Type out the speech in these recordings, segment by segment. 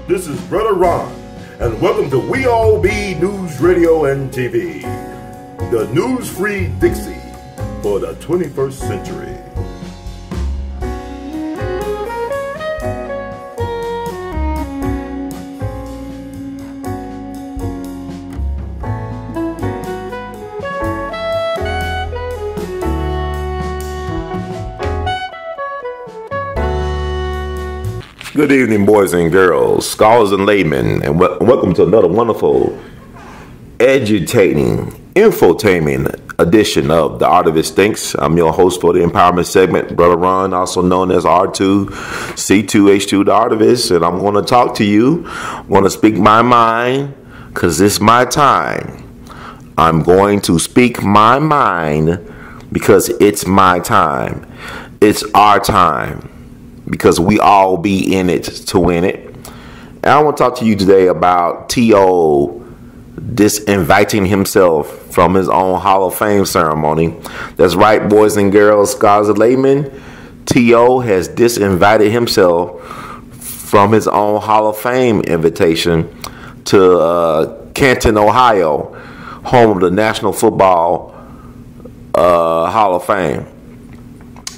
This is Brother Ron, and welcome to We All Be News Radio and TV, the news-free Dixie for the 21st century. Good evening, boys and girls, scholars and laymen, and welcome to another wonderful, edutainment, infotainment edition of The Art of It Stinks. I'm your host for the empowerment segment, Brother Ron, also known as R2C2H2, The Art of It, and I'm going to talk to you. I'm going to speak my mind, because it's my time. I'm going to speak my mind, because it's my time. It's our time. Because we all be in it to win it. And I want to talk to you today about T.O. disinviting himself from his own Hall of Fame ceremony. That's right, boys and girls, scholars and laymen. T.O. has disinvited himself from his own Hall of Fame invitation to Canton, Ohio, home of the National Football Hall of Fame.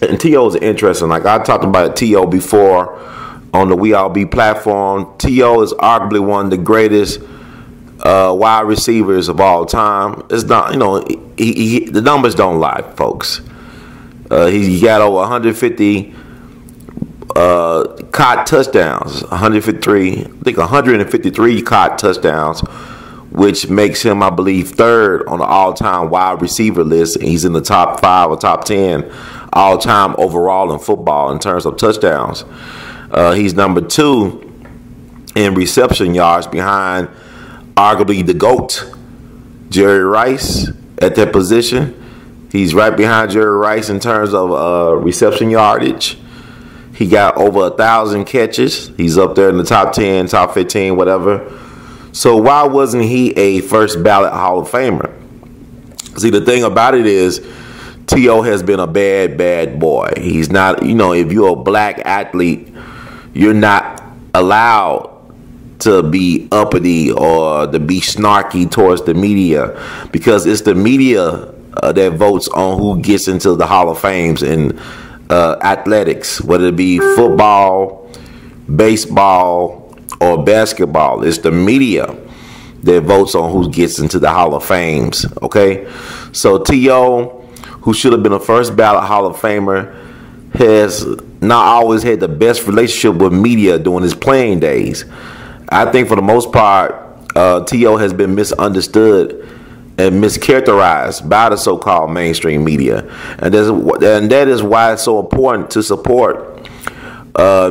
And T.O. is interesting. Like I talked about T.O. before on the We All Be platform. T.O. is arguably one of the greatest wide receivers of all time. It's not, the numbers don't lie, folks. He got over 150 caught touchdowns, 153 caught touchdowns, which makes him, I believe, third on the all-time wide receiver list. He's in the top 5 or top 10 all-time overall in football in terms of touchdowns. He's number 2 in reception yards behind arguably the GOAT, Jerry Rice, at that position. He's right behind Jerry Rice in terms of reception yardage. He got over 1,000 catches. He's up there in the top 10, top 15, whatever. So why wasn't he a first ballot Hall of Famer? See, the thing about it is, T.O. has been a bad boy. He's not, if you're a black athlete, you're not allowed to be uppity or to be snarky towards the media, because it's the media that votes on who gets into the Hall of Fames in athletics, whether it be football, baseball, or basketball. It's the media that votes on who gets into the Hall of Fames, okay? So T.O., who should have been a first ballot Hall of Famer, has not always had the best relationship with media during his playing days. I think for the most part, T.O. has been misunderstood and mischaracterized by the so-called mainstream media. And that is why it's so important to support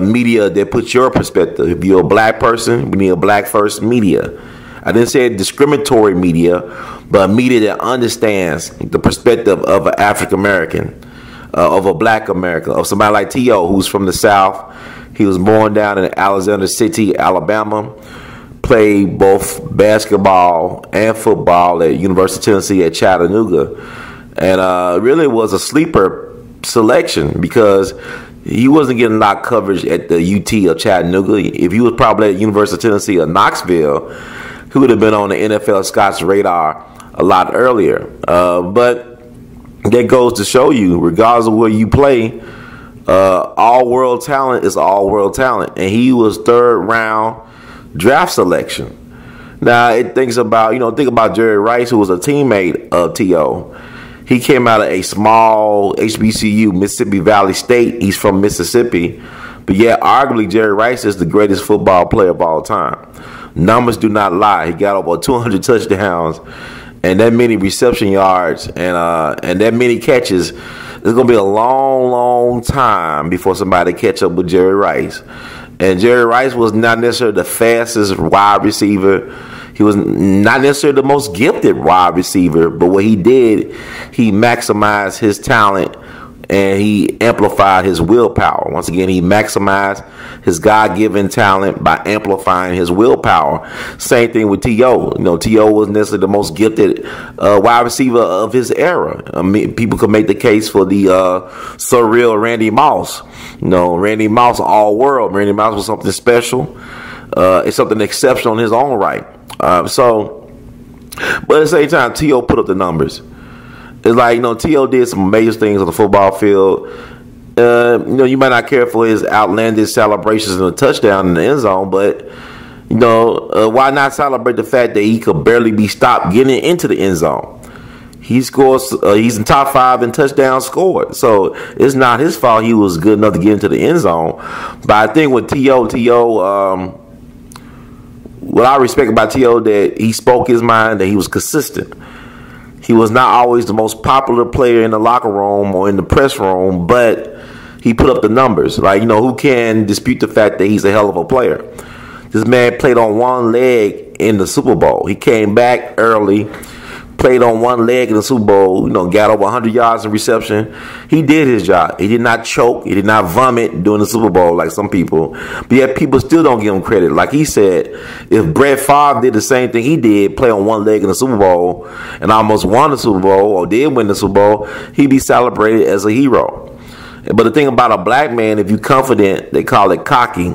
media that puts your perspective. If you're a black person, we need a black first media. I didn't say discriminatory media, but media that understands the perspective of an African American, of a black American, of somebody like T.O., who's from the South. He was born down in Alexander City, Alabama, played both basketball and football at University of Tennessee at Chattanooga, and really was a sleeper selection because he wasn't getting a lot of coverage at the UT of Chattanooga. If he was probably at University of Tennessee or Knoxville, he would have been on the NFL Scott's radar a lot earlier. But that goes to show you, regardless of where you play, all-world talent is all-world talent. And he was third-round draft selection. Now, think about Jerry Rice, who was a teammate of T.O. He came out of a small HBCU, Mississippi Valley State. He's from Mississippi. But yet, arguably, Jerry Rice is the greatest football player of all time. Numbers do not lie. He got over 200 touchdowns and that many reception yards and that many catches. It's going to be a long time before somebody catch up with Jerry Rice. And Jerry Rice was not necessarily the fastest wide receiver. He was not necessarily the most gifted wide receiver, but what he did, he maximized his talent and he amplified his willpower. Once again, he maximized his God-given talent by amplifying his willpower. Same thing with T.O. T.O. wasn't necessarily the most gifted wide receiver of his era. I mean, people could make the case for the surreal Randy Moss. Randy Moss, all world. Randy Moss was something special. It's something exceptional in his own right. But at the same time, T.O. put up the numbers. It's like, T.O. did some major things on the football field. You might not care for his outlandish celebrations and a touchdown in the end zone, but, why not celebrate the fact that he could barely be stopped getting into the end zone? He scores. He's in top 5 in touchdowns scored. So it's not his fault he was good enough to get into the end zone. But I think with T.O., what I respect about T.O., that he spoke his mind, that he was consistent. He was not always the most popular player in the locker room or in the press room, but he put up the numbers. Like, who can dispute the fact that he's a hell of a player? This man played on one leg in the Super Bowl. He came back early, played on one leg in the Super Bowl, got over 100 yards in reception. He did his job. He did not choke. He did not vomit during the Super Bowl like some people. But yet people still don't give him credit. Like he said, if Brett Favre did the same thing he did, play on one leg in the Super Bowl, and almost won the Super Bowl or did win the Super Bowl, he'd be celebrated as a hero. But the thing about a black man, if you're confident, they call it cocky.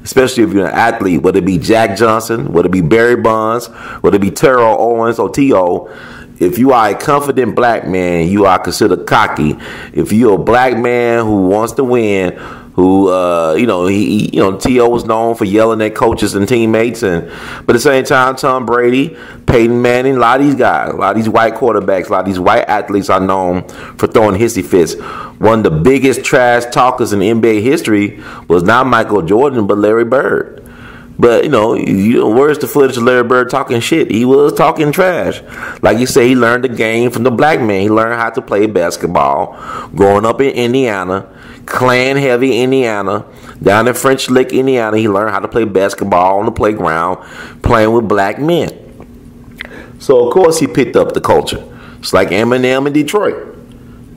Especially if you're an athlete, whether it be Jack Johnson, whether it be Barry Bonds, whether it be Terrell Owens or T.O., if you are a confident black man, you are considered cocky. If you're a black man who wants to win, who T.O. was known for yelling at coaches and teammates, but at the same time, Tom Brady, Peyton Manning, a lot of these guys, a lot of these white quarterbacks, a lot of these white athletes are known for throwing hissy fits. One of the biggest trash talkers in NBA history was not Michael Jordan, but Larry Bird. But, where's the footage of Larry Bird talking shit? He was talking trash. Like you say, he learned the game from the black man. He learned how to play basketball growing up in Indiana, Klan-heavy Indiana, down in French Lick, Indiana. He learned how to play basketball on the playground, playing with black men. So, of course, he picked up the culture. It's like Eminem in Detroit.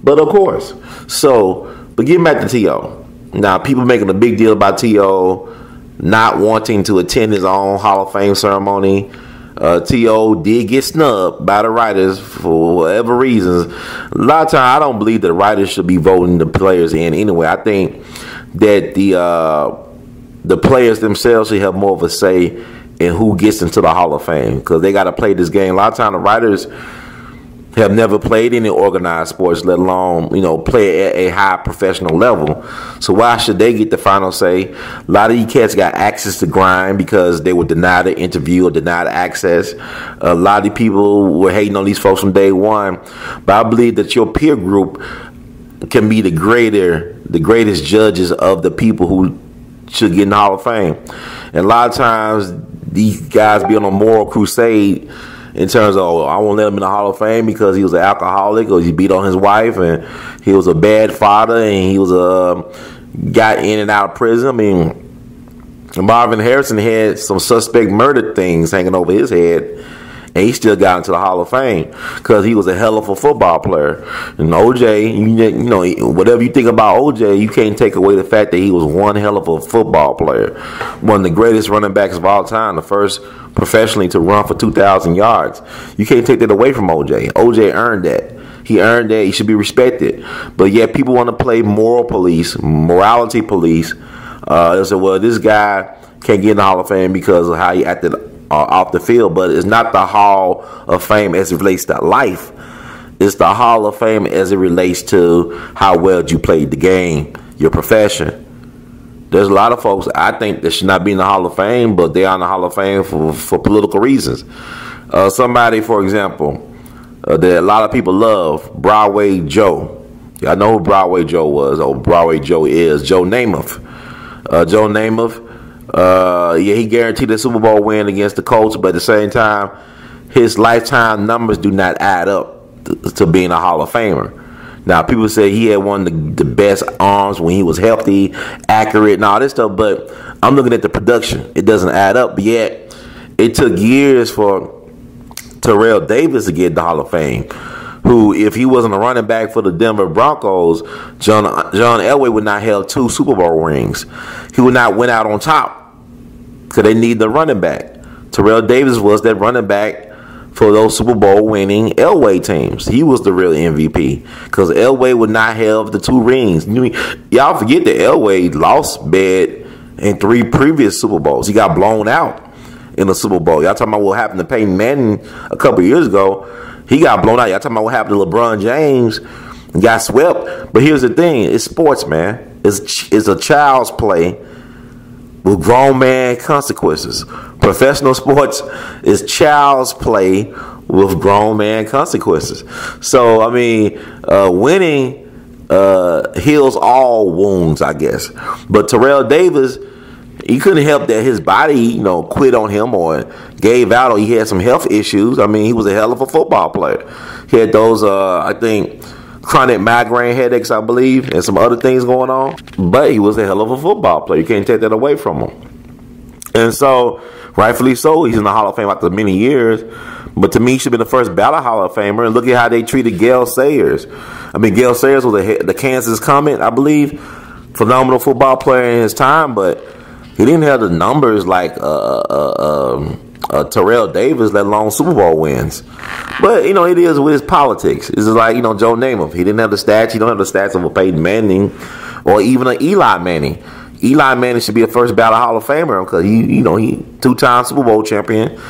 But, of course. But getting back to T.O. Now, people making a big deal about T.O. not wanting to attend his own Hall of Fame ceremony. T.O. did get snubbed by the writers for whatever reasons. A lot of times, I don't believe that the writers should be voting the players in anyway. I think that the players themselves should have more of a say in who gets into the Hall of Fame, because they got to play this game. A lot of times, the writers have never played any organized sports, let alone, play at a high professional level. So why should they get the final say? A lot of these cats got access to grind because they were denied an interview or denied access. A lot of people were hating on these folks from day one. But I believe that your peer group can be the greatest judges of the people who should get in the Hall of Fame. And a lot of times, these guys be on a moral crusade in terms of, I won't let him in the Hall of Fame because he was an alcoholic, or he beat on his wife, and he was a bad father, and he was got in and out of prison. I mean, Marvin Harrison had some suspect murder things hanging over his head, and he still got into the Hall of Fame because he was a hell of a football player. And OJ, whatever you think about OJ, you can't take away the fact that he was one hell of a football player. One of the greatest running backs of all time, the first professionally to run for 2,000 yards. You can't take that away from OJ. OJ earned that. He earned that. He should be respected. But yet people want to play morality police. They say, well, this guy can't get in the Hall of Fame because of how he acted off the field. But it's not the Hall of Fame as it relates to life. It's the Hall of Fame as it relates to how well you played the game, your profession. There's a lot of folks I think that should not be in the Hall of Fame, but they are in the Hall of Fame for political reasons. Somebody, for example, that a lot of people love, Broadway Joe. I know who Broadway Joe was, or Broadway Joe is, Joe Namath. Joe Namath, he guaranteed a Super Bowl win against the Colts, but at the same time, his lifetime numbers do not add up to being a Hall of Famer. Now, people say he had one of the best arms when he was healthy, accurate, and all this stuff, but I'm looking at the production. It doesn't add up, but yet it took years for Terrell Davis to get the Hall of Fame, who, if he wasn't a running back for the Denver Broncos, John Elway would not have 2 Super Bowl rings. He would not win out on top because they need the running back. Terrell Davis was that running back for those Super Bowl winning Elway teams. He was the real MVP because Elway would not have the 2 rings. Y'all forget that Elway lost bad in 3 previous Super Bowls. He got blown out in the Super Bowl. Y'all talking about what happened to Peyton Manning a couple years ago. He got blown out. Y'all talking about what happened to LeBron James. Got swept. But here's the thing. It's sports, man. It's a child's play with grown man consequences. Professional sports is child's play with grown man consequences. So, I mean, winning heals all wounds, I guess. But Terrell Davis, he couldn't help that his body, quit on him or gave out, or he had some health issues. I mean, he was a hell of a football player. He had those, I think, chronic migraine headaches, I believe, and some other things going on. But he was a hell of a football player. You can't take that away from him. And so, rightfully so, he's in the Hall of Fame after many years. But to me, he should be the first ballot Hall of Famer. And look at how they treated Gale Sayers. I mean, Gale Sayers was the Kansas Comet, I believe. Phenomenal football player in his time, but he didn't have the numbers like Terrell Davis, let alone Super Bowl wins. But, it is with his politics. It's just like, Joe Namath. He didn't have the stats. He don't have the stats of a Peyton Manning or even an Eli Manning. Eli Manning should be a first ballot Hall of Famer because he 2-time Super Bowl champion.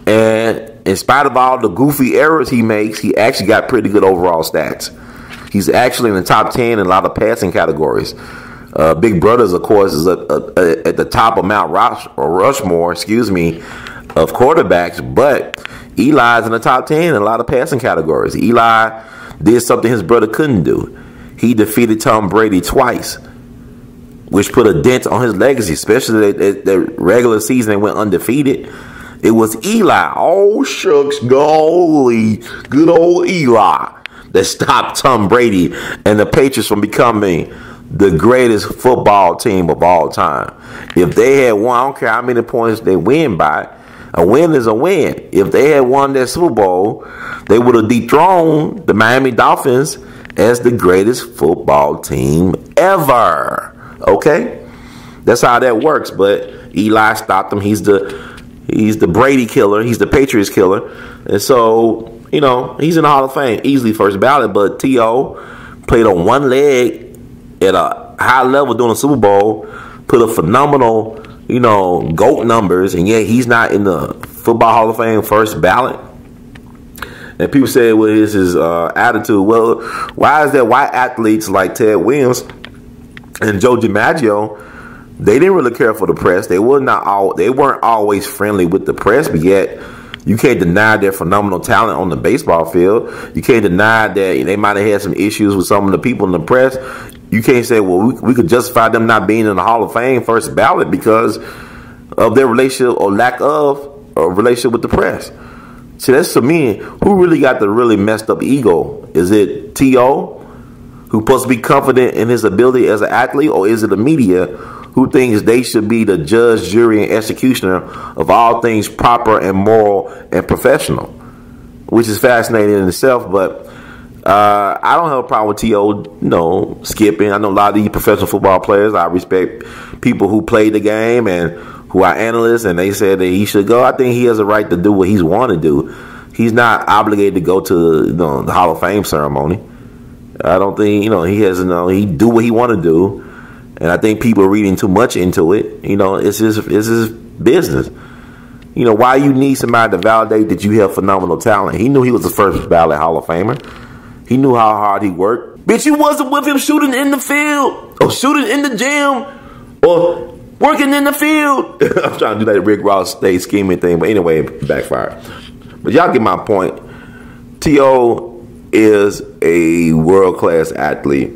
And in spite of all the goofy errors he makes, he actually got pretty good overall stats. He's actually in the top 10 in a lot of passing categories. Big Brothers, of course, is at the top of Mount Rushmore, of quarterbacks. But Eli's in the top 10 in a lot of passing categories. Eli did something his brother couldn't do. He defeated Tom Brady twice, which put a dent on his legacy, especially the regular season they went undefeated. It was Eli. Oh, shucks, golly, good old Eli that stopped Tom Brady and the Patriots from becoming the greatest football team of all time. If they had won, I don't care how many points they win by, a win is a win. If they had won that Super Bowl, they would have dethroned the Miami Dolphins as the greatest football team ever. Okay? That's how that works. But Eli stopped him. He's the Brady killer. He's the Patriots killer. And so, he's in the Hall of Fame. Easily first ballot. But T.O. played on one leg at a high level during the Super Bowl. Put a phenomenal, GOAT numbers. And yet he's not in the Football Hall of Fame first ballot. And people say, well, it's his attitude. Well, why is that white athletes like Ted Williams and Joe DiMaggio, they didn't really care for the press. They weren't always friendly with the press, but yet you can't deny their phenomenal talent on the baseball field. You can't deny that they might have had some issues with some of the people in the press. You can't say, well, we could justify them not being in the Hall of Fame first ballot because of their relationship or lack of a relationship with the press. See, that's to me, who really got the really messed up ego? Is it T.O., who's supposed to be confident in his ability as an athlete, or is it the media who thinks they should be the judge, jury, and executioner of all things proper and moral and professional? Which is fascinating in itself, but I don't have a problem with T.O. skipping. I know a lot of these professional football players. I respect people who play the game and who are analysts, and they said that he should go. I think he has a right to do what he's want to do. He's not obligated to go to the Hall of Fame ceremony. I don't think he has. He do what he want to do, and I think people are reading too much into it. It's his business. Why you need somebody to validate that you have phenomenal talent? He knew he was the first ballot Hall of Famer. He knew how hard he worked. Bitch, you wasn't with him shooting in the field or shooting in the gym or working in the field. I'm trying to do that Rick Ross stay scheming thing, but anyway, it backfired. But y'all get my point. T.O. is a world-class athlete.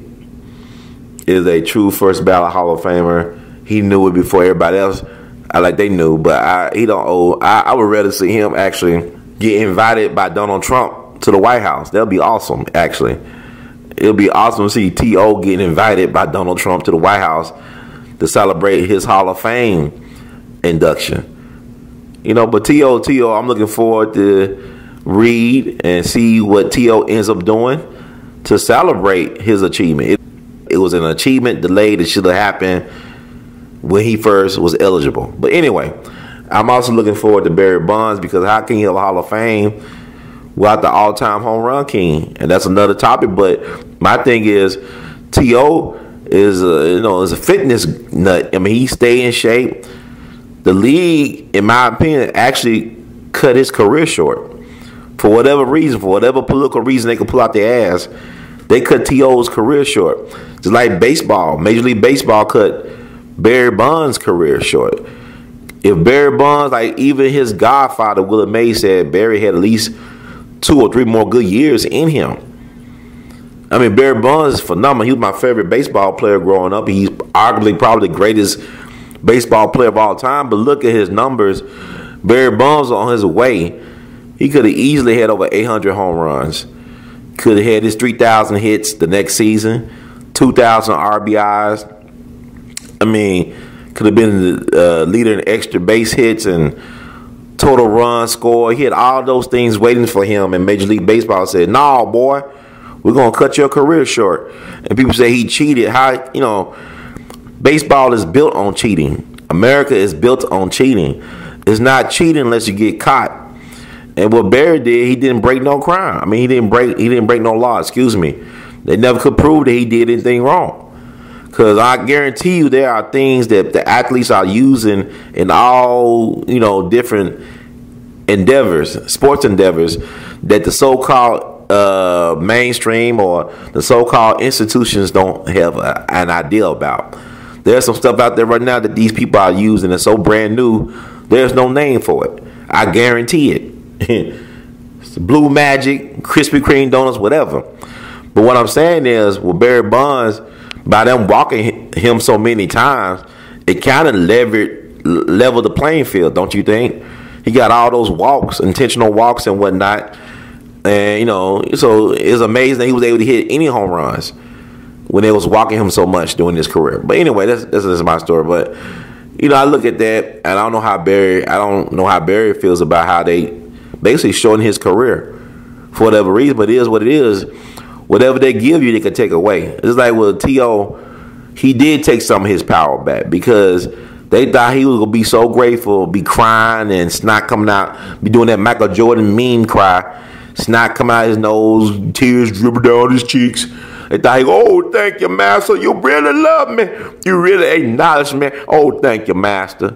Is a true first ballot Hall of Famer. He knew it before everybody else. They knew, but I would rather see him actually get invited by Donald Trump to the White House. That'll be awesome, actually. It'll be awesome to see T.O. getting invited by Donald Trump to the White House to celebrate his Hall of Fame induction. But T.O., I'm looking forward to read and see what T.O. ends up doing to celebrate his achievement. It was an achievement delayed that should have happened when he first was eligible. But anyway, I'm also looking forward to Barry Bonds, because how can you have a Hall of Fame without the all-time home run king? And that's another topic. But my thing is, T.O. is a fitness nut. I mean, he stayed in shape. The league, in my opinion, actually cut his career short. For whatever reason, for whatever political reason they could pull out their ass, they cut T.O.'s career short. Just like baseball. Major League Baseball cut Barry Bonds' career short. If Barry Bonds, like even his godfather, Willie Mays, said Barry had at least 2 or 3 more good years in him. I mean, Barry Bonds is phenomenal. He was my favorite baseball player growing up. He's arguably probably the greatest baseball player of all time. But look at his numbers. Barry Bonds on his way. He could have easily had over 800 home runs. Could have had his 3,000 hits the next season, 2,000 RBIs. I mean, could have been the leader in extra base hits and total run score. He had all those things waiting for him. And Major League Baseball said, "No, boy, we're going to cut your career short." And people say he cheated. How, baseball is built on cheating. America is built on cheating. It's not cheating unless you get caught. And what Barry did, he didn't break no crime. I mean, he didn't break no law. Excuse me. They never could prove that he did anything wrong. Because I guarantee you, there are things that the athletes are using in all different endeavors, sports endeavors, that the so-called mainstream or the so-called institutions don't have an idea about. There's some stuff out there right now that these people are using that's so brand new, there's no name for it. I guarantee it. It's Blue Magic, Krispy Kreme donuts, whatever. But what I'm saying is, with Barry Bonds, by them walking him so many times, it kind of leveled the playing field, don't you think? He got all those walks, intentional walks and whatnot. And, so it's amazing that he was able to hit any home runs when they was walking him so much during his career. But anyway, this is my story. But, I look at that, and I don't know how Barry feels about how they basically shorten his career for whatever reason. But it is what it is. Whatever they give you, they can take away. It's like with T.O., he did take some of his power back because they thought he was going to be so grateful, be crying and snot coming out, be doing that Michael Jordan meme cry, snot coming out his nose, tears dripping down his cheeks. They thought, "Oh, thank you, master. You really love me. You really acknowledge me. Oh, thank you, master."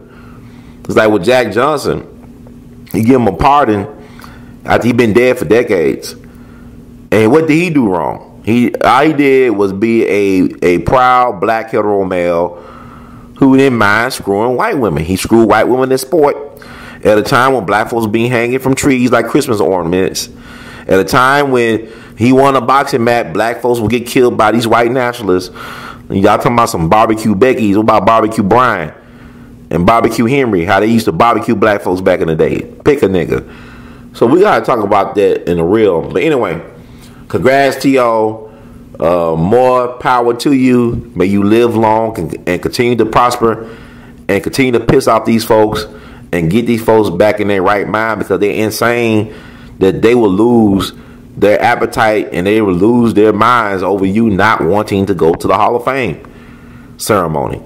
It's like with Jack Johnson. He gave him a pardon after he'd been dead for decades. And what did he do wrong? All he did was be a proud black hetero male who didn't mind screwing white women. He screwed white women in sport at a time when black folks being hanging from trees like Christmas ornaments. At a time when he won a boxing match, black folks would get killed by these white nationalists. Y'all talking about some barbecue Becky's. What about barbecue Brian and barbecue Henry? How they used to barbecue black folks back in the day. Pick a nigga. So we got to talk about that in the real. But anyway, congrats, T.O. More power to you. May you live long and continue to prosper and continue to piss off these folks and get these folks back in their right mind, because they're insane that they will lose their appetite and they will lose their minds over you not wanting to go to the Hall of Fame ceremony.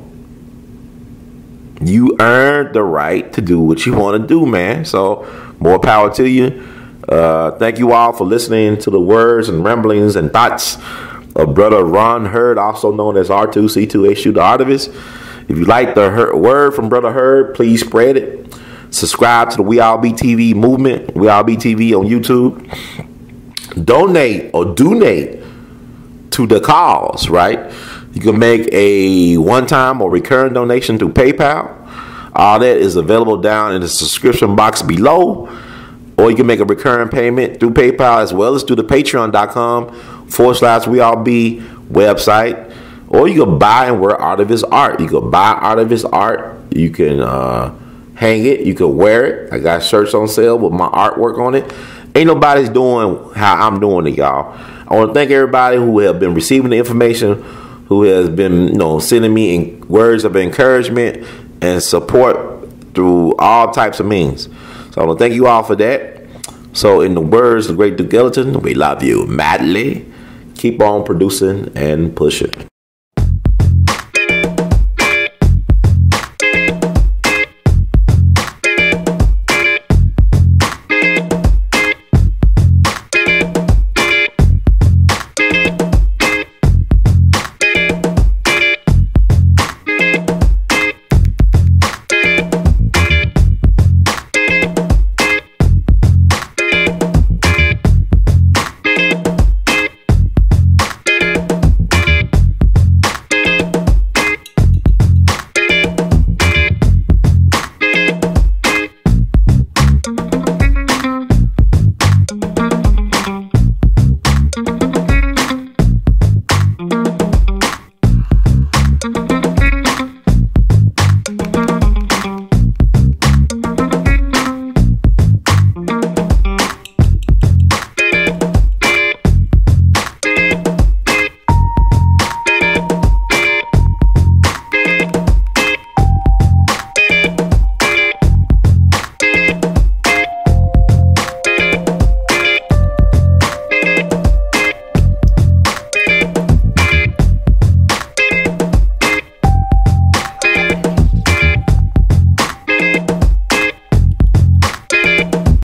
You earned the right to do what you want to do, man. So more power to you. Thank you all for listening to the words and ramblings and thoughts of Brother Ron Hurd, also known as R2C2HU, the Artivist. If you like the word from Brother Hurd, please spread it. Subscribe to the We All Be TV movement, We All Be TV on YouTube. Donate to the cause, right? You can make a one-time or recurring donation through PayPal. All that is available down in the subscription box below. Or you can make a recurring payment through PayPal as well as through the patreon.com/WeAllBe website. Or you can buy and wear Artivist art. You can buy Artivist art. You can hang it. You can wear it. I got shirts on sale with my artwork on it. Ain't nobody's doing how I'm doing it, y'all. I want to thank everybody who have been receiving the information, who has been, sending me words of encouragement and support through all types of means. So I want to thank you all for that. So in the words of the great Duke Ellington, we love you madly. Keep on producing and pushing.